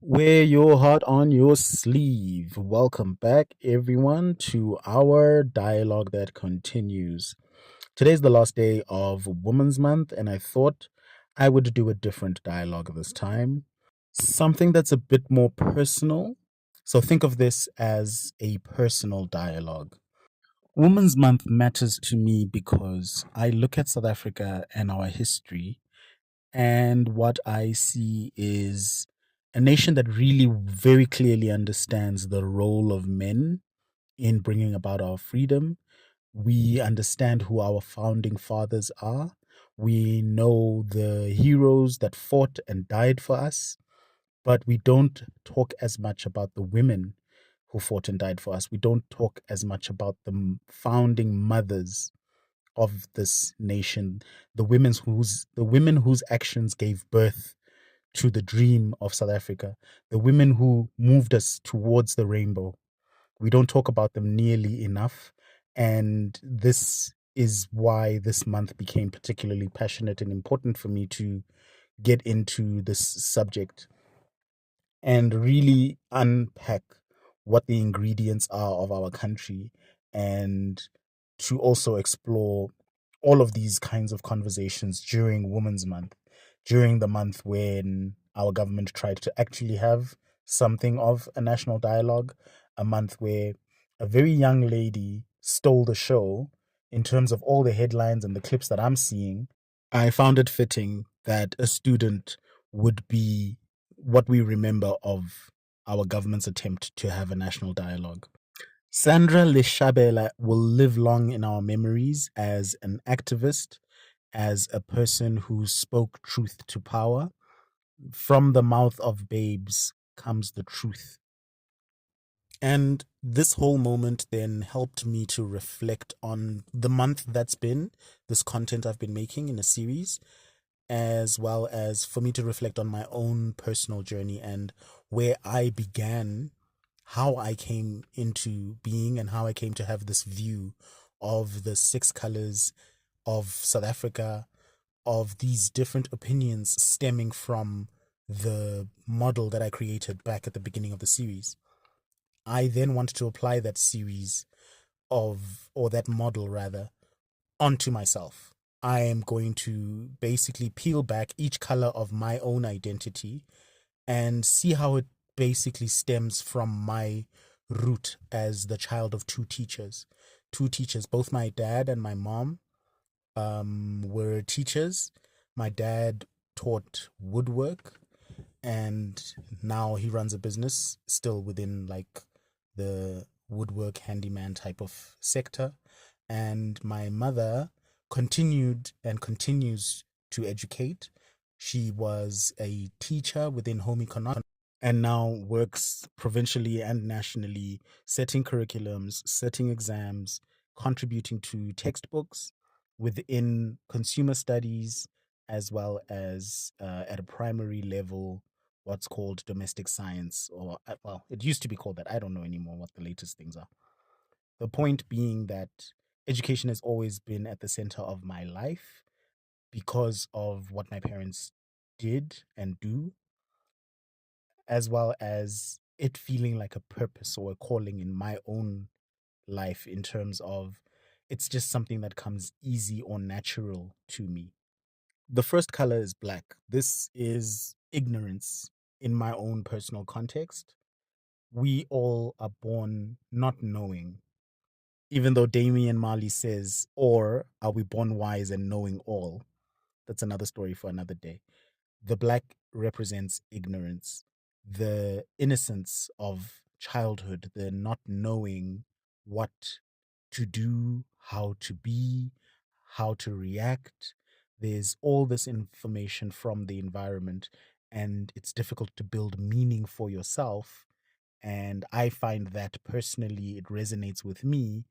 Wear your heart on your sleeve. Welcome back, everyone, to our dialogue that continues. Today's the last day of Women's Month, and I thought I would do a different dialogue this time. Something that's a bit more personal. So think of this as a personal dialogue. Women's Month matters to me because I look at South Africa and our history, and what I see is a nation that really very clearly understands the role of men in bringing about our freedom. We understand who our founding fathers are. We know the heroes that fought and died for us, but we don't talk as much about the women who fought and died for us. We don't talk as much about the founding mothers of this nation, the women whose actions gave birth to the dream of South Africa, the women who moved us towards the rainbow. We don't talk about them nearly enough, and this is why this month became particularly passionate and important for me to get into this subject and really unpack what the ingredients are of our country, and to also explore all of these kinds of conversations during Women's Month, during the month when our government tried to actually have something of a national dialogue, a month where a very young lady stole the show in terms of all the headlines and the clips that I'm seeing. I found it fitting that a student would be what we remember of our government's attempt to have a national dialogue. Sandra Leshabela will live long in our memories as an activist, as a person who spoke truth to power. From the mouth of babes comes the truth. And this whole moment then helped me to reflect on the month that's been, this content I've been making in a series, as well as for me to reflect on my own personal journey and where I began, how I came into being, and how I came to have this view of the six colors of South Africa, of these different opinions stemming from the model that I created back at the beginning of the series. I then wanted to apply that series or that model rather, onto myself. I am going to basically peel back each color of my own identity and see how it basically stems from my root as the child of two teachers. Two teachers, both my dad and my mom were teachers. My dad taught woodwork, and now he runs a business still within like the woodwork handyman type of sector. And my mother continued and continues to educate. She was a teacher within home economics and now works provincially and nationally, setting curriculums, setting exams, contributing to textbooks within consumer studies, as well as at a primary level, what's called domestic science, or well, it used to be called that. I don't know anymore what the latest things are. The point being that education has always been at the center of my life because of what my parents did and do, as well as it feeling like a purpose or a calling in my own life, in terms of it's just something that comes easy or natural to me. The first color is black. This is ignorance in my own personal context. We all are born not knowing, even though Damian Marley says, or are we born wise and knowing all? That's another story for another day. The black represents ignorance, the innocence of childhood, the not knowing what to do, how to be, how to react. There's all this information from the environment, and it's difficult to build meaning for yourself. And I find that personally, it resonates with me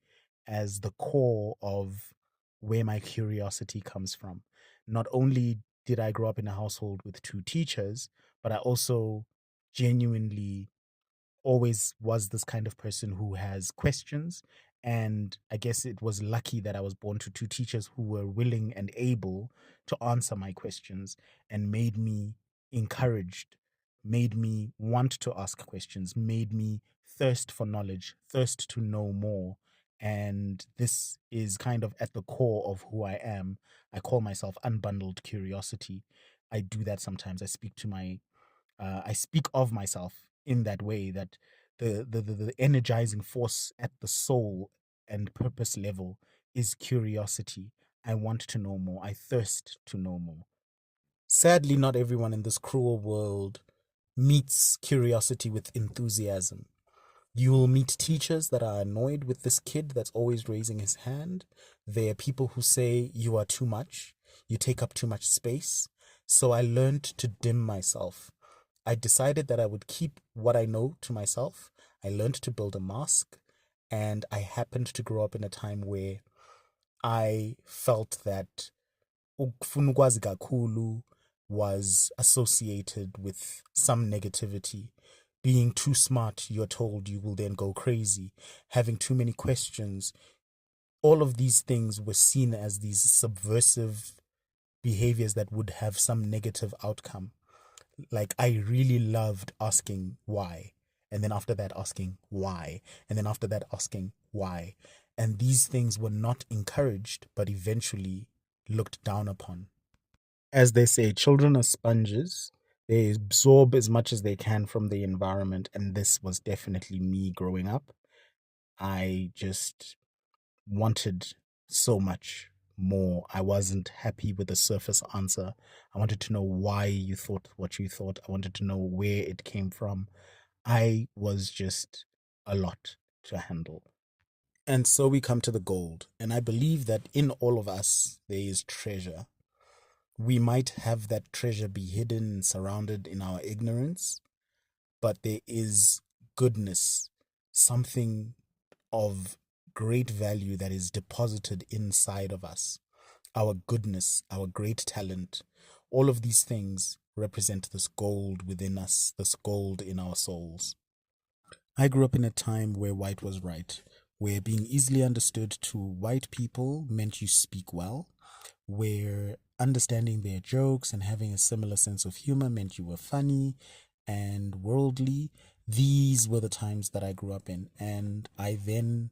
as the core of where my curiosity comes from. Not only did I grow up in a household with two teachers, but I also genuinely always was this kind of person who has questions. And I guess it was lucky that I was born to two teachers who were willing and able to answer my questions and made me encouraged made me want to ask questions, made me thirst for knowledge, thirst to know more. And this is kind of at the core of who I am. I call myself unbundled curiosity. I do that sometimes. I speak of myself in that way, that the energizing force at the soul and purpose level is curiosity. I want to know more. I thirst to know more. Sadly, not everyone in this cruel world meets curiosity with enthusiasm. You will meet teachers that are annoyed with this kid that's always raising his hand. There are people who say, "You are too much, you take up too much space." So I learned to dim myself. I decided that I would keep what I know to myself. I learned to build a mask, and I happened to grow up in a time where I felt that ukufuna ukwazi kakhulu was associated with some negativity. Being too smart, you're told you will then go crazy. Having too many questions, all of these things were seen as these subversive behaviors that would have some negative outcome. Like, I really loved asking why. And then after that, asking why. And then after that, asking why. And these things were not encouraged, but eventually looked down upon. As they say, children are sponges. They absorb as much as they can from the environment. And this was definitely me growing up. I just wanted so much more. I wasn't happy with the surface answer. I wanted to know why you thought what you thought. I wanted to know where it came from. I was just a lot to handle. And so we come to the gold. And I believe that in all of us, there is treasure. We might have that treasure be hidden and surrounded in our ignorance, but there is goodness, something of great value that is deposited inside of us. Our goodness, our great talent, all of these things represent this gold within us, this gold in our souls. I grew up in a time where white was right, where being easily understood to white people meant you speak well, where understanding their jokes and having a similar sense of humor meant you were funny and worldly. These were the times that I grew up in. And I then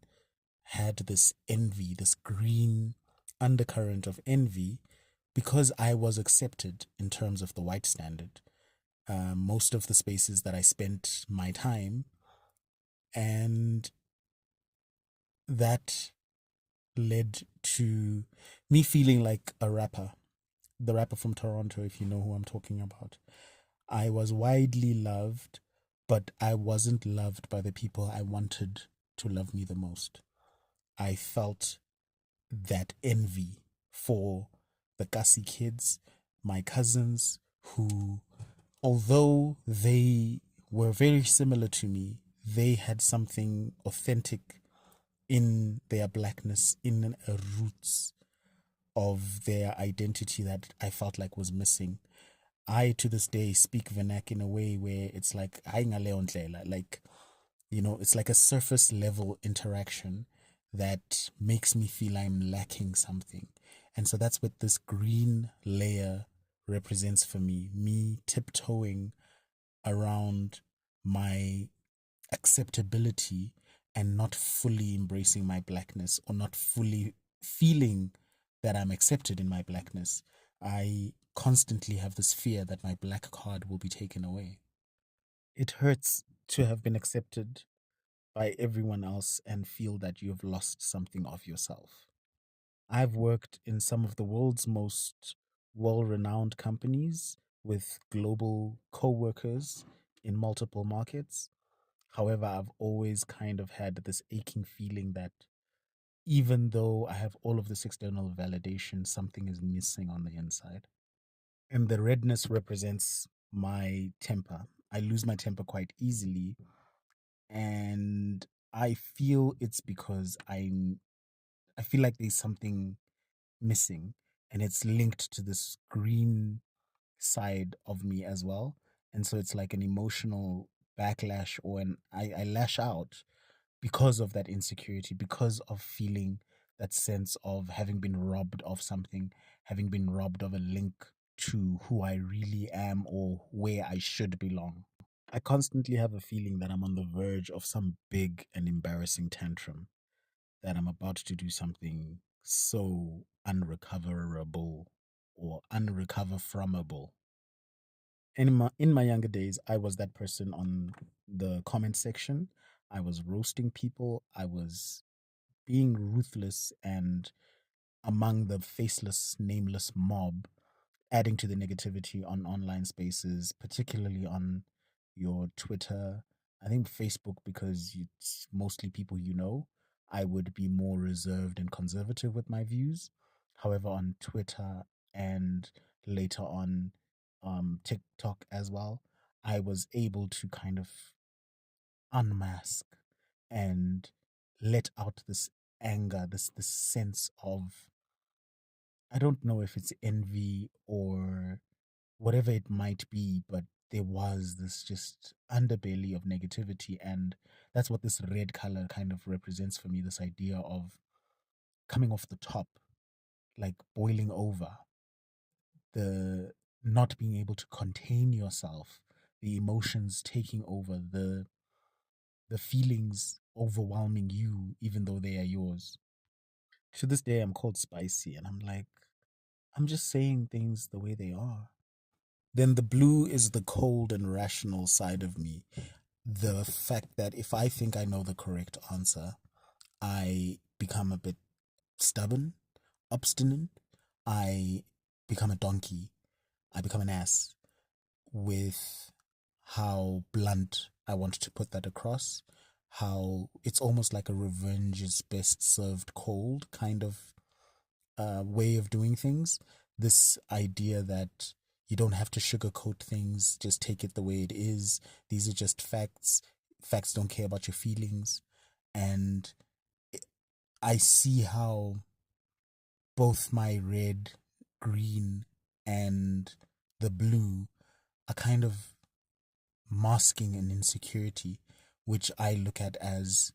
had this envy, this green undercurrent of envy, because I was accepted in terms of the white standard. Most of the spaces that I spent my time, and that led to me feeling like a rapper, the rapper from Toronto, if you know who I'm talking about. I was widely loved, but I wasn't loved by the people I wanted to love me the most. I felt that envy for the Gussie kids, my cousins, who, although they were very similar to me, they had something authentic in their blackness, in a roots of their identity that I felt like was missing. I to this day speak vernac in a way where it's like like, it's like a surface level interaction that makes me feel I'm lacking something. And so that's what this green layer represents for me. Me tiptoeing around my acceptability and not fully embracing my blackness, or not fully feeling that I'm accepted in my blackness. I constantly have this fear that my black card will be taken away. It hurts to have been accepted by everyone else and feel that you have lost something of yourself. I've worked in some of the world's most well renowned companies with global co workers in multiple markets. However, I've always kind of had this aching feeling that even though I have all of this external validation, something is missing on the inside. And the redness represents my temper. I lose my temper quite easily. And I feel it's because I feel like there's something missing, and it's linked to this green side of me as well. And so it's like an emotional backlash, or I lash out because of that insecurity, because of feeling that sense of having been robbed of something, having been robbed of a link to who I really am or where I should belong. I constantly have a feeling that I'm on the verge of some big and embarrassing tantrum, that I'm about to do something so unrecoverable or unrecover fromable. In my younger days, I was that person on the comment section. I was roasting people. I was being ruthless and among the faceless, nameless mob, adding to the negativity on online spaces, particularly on your Twitter. I think Facebook, because it's mostly people you know, I would be more reserved and conservative with my views. However, on Twitter and later on TikTok as well, I was able to kind of unmask and let out this anger, this sense of, I don't know if it's envy or whatever it might be, but there was this just underbelly of negativity. And that's what this red color kind of represents for me, this idea of coming off the top, like boiling over, the not being able to contain yourself, the emotions taking over, the feelings overwhelming you, even though they are yours. To this day, I'm called spicy, and I'm like, I'm just saying things the way they are. Then the blue is the cold and rational side of me. The fact that if I think I know the correct answer, I become a bit stubborn, obstinate. I become a donkey. I become an ass with how blunt I want to put that across. How it's almost like a revenge is best served cold kind of way of doing things. This idea that you don't have to sugarcoat things, just take it the way it is. These are just facts. Facts don't care about your feelings. And I see how both my red, green, and the blue are kind of masking an insecurity, which I look at as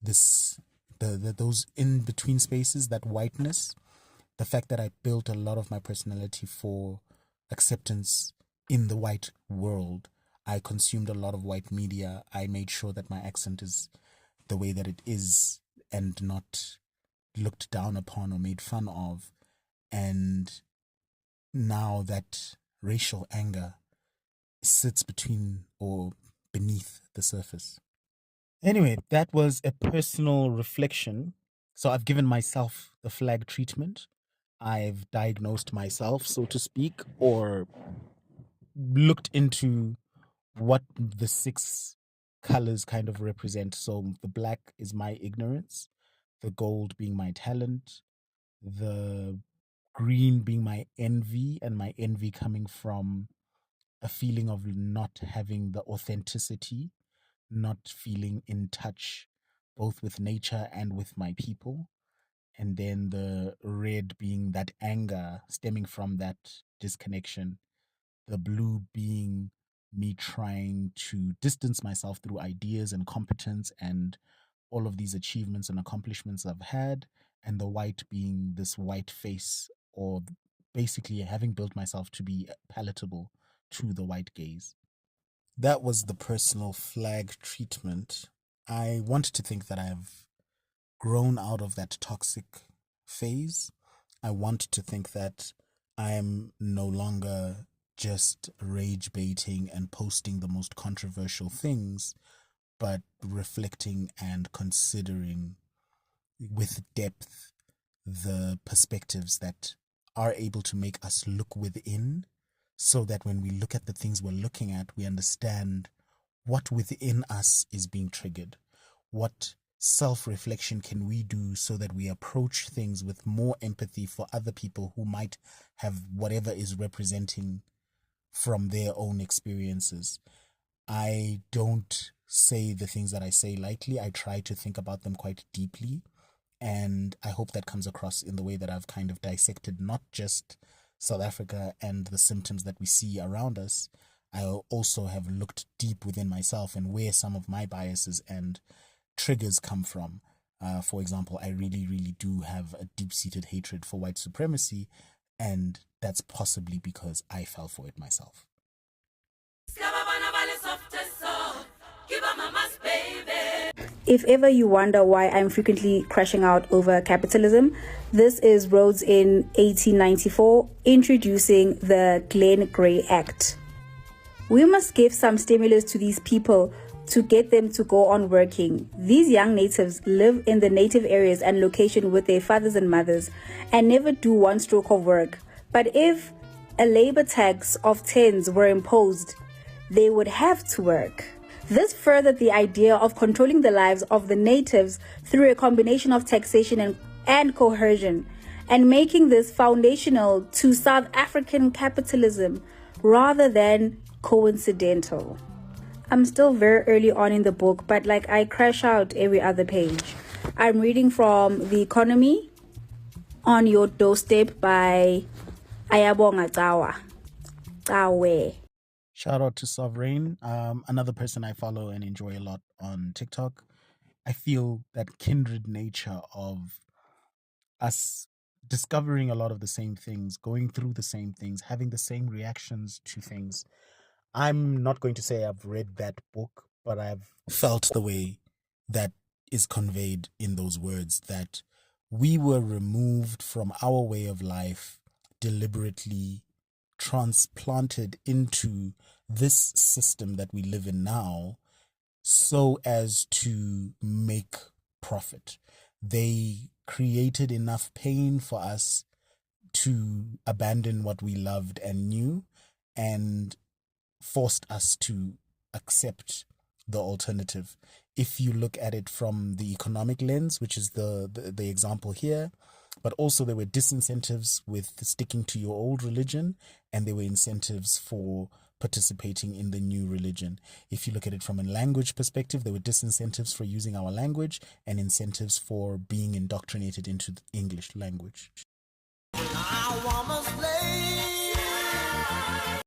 this the those in between spaces, that whiteness, the fact that I built a lot of my personality for acceptance in the white world. I consumed a lot of white media. I made sure that my accent is the way that it is and not looked down upon or made fun of. And now that racial anger sits between or beneath the surface. Anyway, that was a personal reflection. So I've given myself the flag treatment. I've diagnosed myself, so to speak, or looked into what the six colors kind of represent. So the black is my ignorance, the gold being my talent, the green being my envy, and my envy coming from a feeling of not having the authenticity, not feeling in touch both with nature and with my people. And then the red being that anger stemming from that disconnection, the blue being me trying to distance myself through ideas and competence and all of these achievements and accomplishments I've had, and the white being this white face, or basically having built myself to be palatable to the white gaze. That was the personal flag treatment. I want to think that I've grown out of that toxic phase. I want to think that I'm no longer just rage baiting and posting the most controversial things, but reflecting and considering with depth the perspectives that are able to make us look within, so that when we look at the things we're looking at, we understand what within us is being triggered. What self reflection can we do so that we approach things with more empathy for other people who might have whatever is representing from their own experiences? I don't say the things that I say lightly. I try to think about them quite deeply. And I hope that comes across in the way that I've kind of dissected not just South Africa and the symptoms that we see around us. I also have looked deep within myself and where some of my biases and triggers come from. For example, I really, really do have a deep seated hatred for white supremacy. And that's possibly because I fell for it myself. If ever you wonder why I'm frequently crashing out over capitalism, this is Rhodes in 1894 introducing the Glenn Gray Act. We must give some stimulus to these people to get them to go on working. These young natives live in the native areas and location with their fathers and mothers and never do one stroke of work. But if a labor tax of tens were imposed, they would have to work. This furthered the idea of controlling the lives of the natives through a combination of taxation and coercion, and making this foundational to South African capitalism rather than coincidental. I'm still very early on in the book, but I crash out every other page. I'm reading from The Economy on Your Doorstep by Ayabonga Tawe. Shout out to Sovereign, another person I follow and enjoy a lot on TikTok. I feel that kindred nature of us discovering a lot of the same things, going through the same things, having the same reactions to things. I'm not going to say I've read that book, but I've felt the way that is conveyed in those words, that we were removed from our way of life, deliberately transplanted into this system that we live in now so as to make profit. They created enough pain for us to abandon what we loved and knew, and forced us to accept the alternative. If you look at it from the economic lens, which is the example here, but also there were disincentives with sticking to your old religion, and there were incentives for participating in the new religion. If you look at it from a language perspective, there were disincentives for using our language and incentives for being indoctrinated into the English language.